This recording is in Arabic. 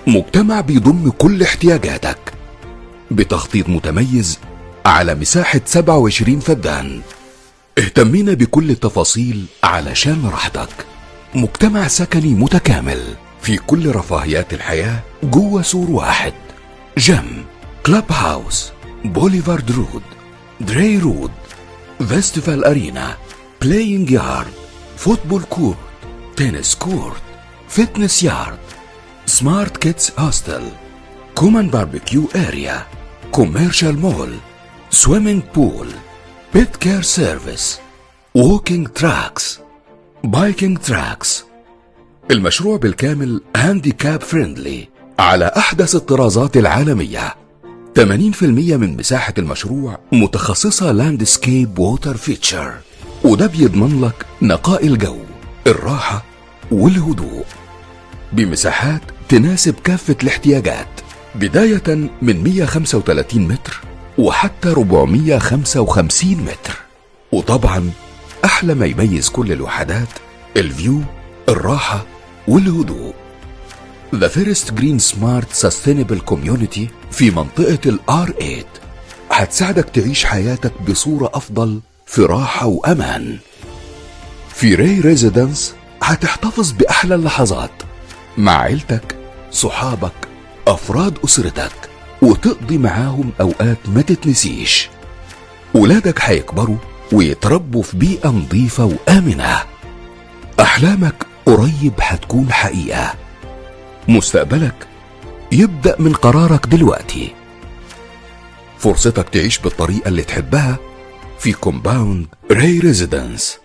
مجتمع بيضم كل احتياجاتك بتخطيط متميز على مساحة 27 فدان. اهتمينا بكل التفاصيل علشان راحتك. مجتمع سكني متكامل في كل رفاهيات الحياة جوه سور واحد. جيم، كلاب هاوس، بوليفارد رود، دري رود، فيستيفال أرينا، بلاينج يارد، فوتبول كورت، تنس كورت، فتنس يارد، سمارت كيدز هوستل، كومن باربيكيو اريا، كوميرشال مول، سويمينج بول، بيت كير سيرفيس، ووكينج تراكس، بايكينج تراكس. المشروع بالكامل هانديكاب فريندلي على أحدث الطرازات العالمية. 80% من مساحة المشروع متخصصة لاندسكيب ووتر فيتشر، وده بيضمن لك نقاء الجو، الراحة والهدوء، بمساحات تناسب كافة الاحتياجات، بداية من 135 متر وحتى 455 متر. وطبعا أحلى ما يميز كل الوحدات الفيو، الراحة والهدوء. The First Green Smart Sustainable Community في منطقة الR8 هتساعدك تعيش حياتك بصورة أفضل في راحة وأمان. في راي ريزيدنس هتحتفظ بأحلى اللحظات مع عيلتك، صحابك، أفراد أسرتك، وتقضي معاهم أوقات ما تتنسيش. ولادك هيكبروا ويتربوا في بيئة نظيفة وآمنة. أحلامك قريب هتكون حقيقة. مستقبلك يبدأ من قرارك دلوقتي. فرصتك تعيش بالطريقة اللي تحبها في كومباوند راي ريزيدنس.